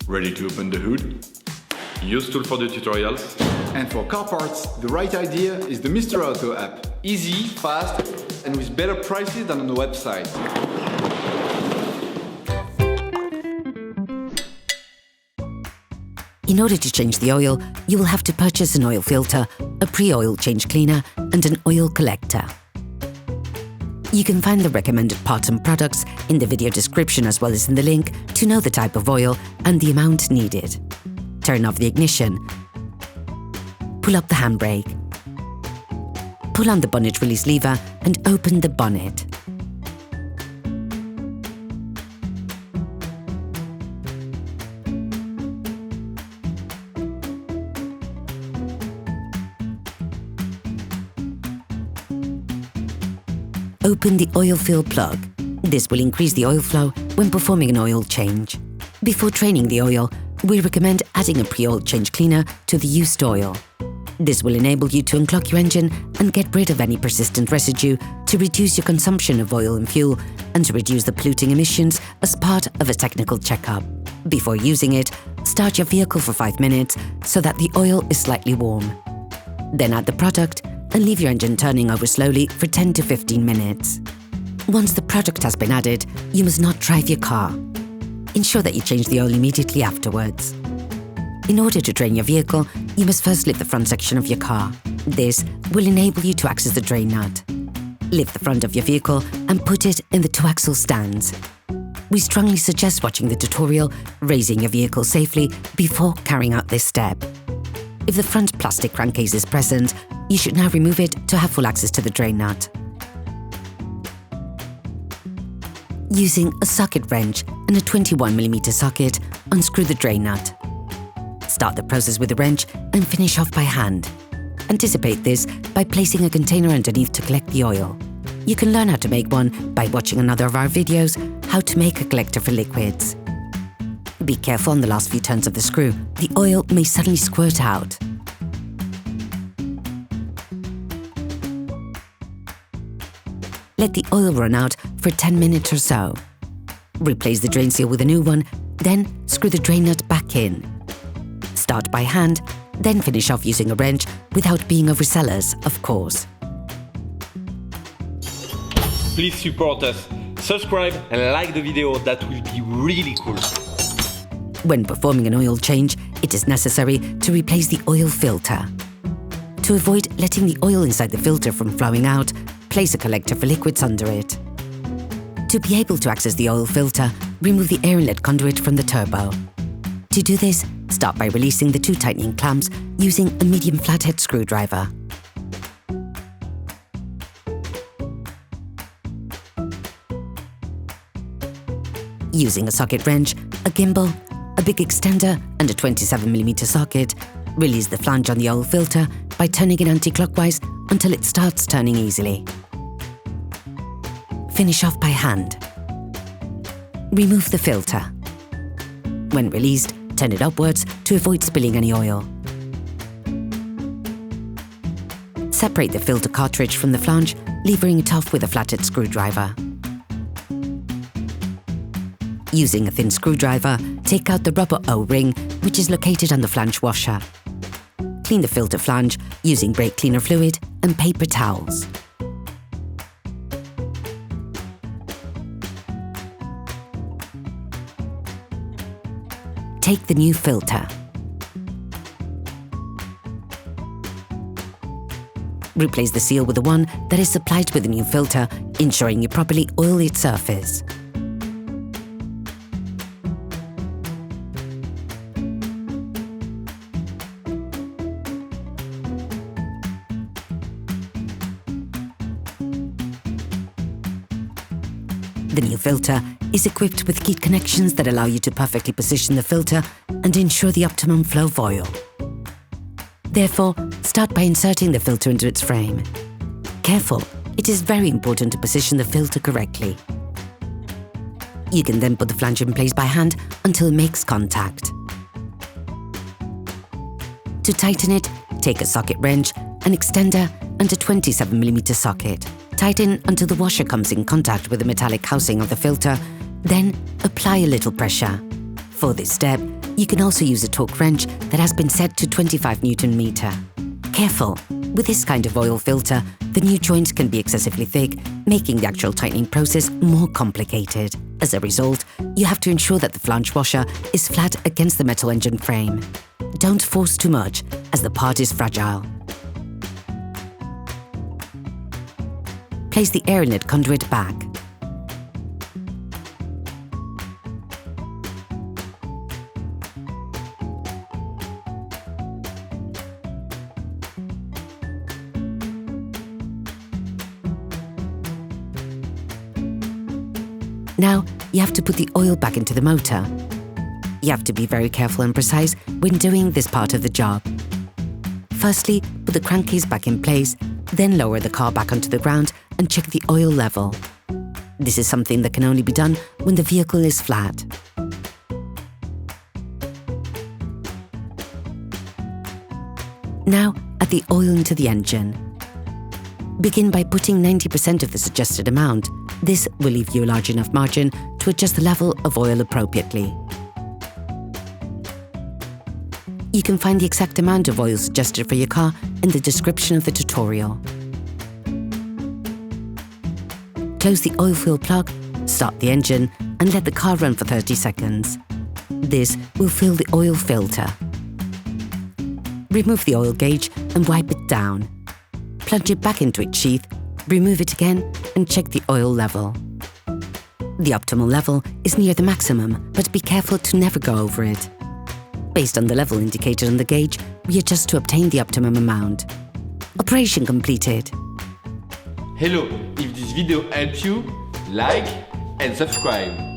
Ready to open the hood? UseTool for the tutorials. And for car parts, the right idea is the Mr. Auto app. Easy, fast, and with better prices than on the website. In order to change the oil, you will have to purchase an oil filter, a pre-oil change cleaner, and an oil collector. You can find the recommended parts and products in the video description as well as in the link to know the type of oil and the amount needed. Turn off the ignition. Pull up the handbrake. Pull on the bonnet release lever and open the bonnet. Open the oil fill plug. This will increase the oil flow when performing an oil change. Before draining the oil, we recommend adding a pre-oil change cleaner to the used oil. This will enable you to unclog your engine and get rid of any persistent residue to reduce your consumption of oil and fuel and to reduce the polluting emissions as part of a technical checkup. Before using it, start your vehicle for 5 minutes so that the oil is slightly warm. Then add the product and leave your engine turning over slowly for 10 to 15 minutes. Once the product has been added, you must not drive your car. Ensure that you change the oil immediately afterwards. In order to drain your vehicle, you must first lift the front section of your car. This will enable you to access the drain nut. Lift the front of your vehicle and put it in the 2-axle stands. We strongly suggest watching the tutorial, raising your vehicle safely before carrying out this step. If the front plastic crankcase is present, you should now remove it to have full access to the drain nut. Using a socket wrench and a 21mm socket, unscrew the drain nut. Start the process with a wrench and finish off by hand. Anticipate this by placing a container underneath to collect the oil. You can learn how to make one by watching another of our videos, How to Make a Collector for Liquids. Be careful on the last few turns of the screw. The oil may suddenly squirt out. Let the oil run out for 10 minutes or so. Replace the drain seal with a new one, then screw the drain nut back in. Start by hand, then finish off using a wrench without being overzealous, of course. Please support us, subscribe and like the video, that will be really cool. When performing an oil change, it is necessary to replace the oil filter. To avoid letting the oil inside the filter from flowing out, place a collector for liquids under it. To be able to access the oil filter, remove the air inlet conduit from the turbo. To do this, start by releasing the 2 tightening clamps using a medium flathead screwdriver. Using a socket wrench, a gimbal, a big extender and a 27mm socket, release the flange on the oil filter by turning it anti-clockwise until it starts turning easily. Finish off by hand. Remove the filter. When released, turn it upwards to avoid spilling any oil. Separate the filter cartridge from the flange, levering it off with a flathead screwdriver. Using a thin screwdriver, take out the rubber O-ring, which is located on the flange washer. Clean the filter flange using brake cleaner fluid and paper towels. Take the new filter. Replace the seal with the one that is supplied with the new filter, ensuring you properly oil its surface. The new filter is equipped with keyed connections that allow you to perfectly position the filter and ensure the optimum flow of oil. Therefore, start by inserting the filter into its frame. Careful, it is very important to position the filter correctly. You can then put the flange in place by hand until it makes contact. To tighten it, take a socket wrench, an extender and a 27mm socket. Tighten until the washer comes in contact with the metallic housing of the filter, then apply a little pressure. For this step, You can also use a torque wrench that has been set to 25 Newton meter. Careful! With this kind of oil filter, the new joints can be excessively thick, making the actual tightening process more complicated. As a result, you have to ensure that the flange washer is flat against the metal engine frame. Don't force too much, as the part is fragile. Place the air inlet conduit back. Now, you have to put the oil back into the motor. You have to be very careful and precise when doing this part of the job. Firstly, put the crankcase back in place, then lower the car back onto the ground and check the oil level. This is something that can only be done when the vehicle is flat. Now, add the oil into the engine. Begin by putting 90% of the suggested amount. This will leave you a large enough margin to adjust the level of oil appropriately. You can find the exact amount of oil suggested for your car in the description of the tutorial. Close the oil fill plug, start the engine, and let the car run for 30 seconds. This will fill the oil filter. Remove the oil gauge and wipe it down. Plunge it back into its sheath, remove it again, and check the oil level. The optimal level is near the maximum, but be careful to never go over it. Based on the level indicated on the gauge, readjust to obtain the optimum amount. Operation completed. Hello, if this video helped you, like and subscribe.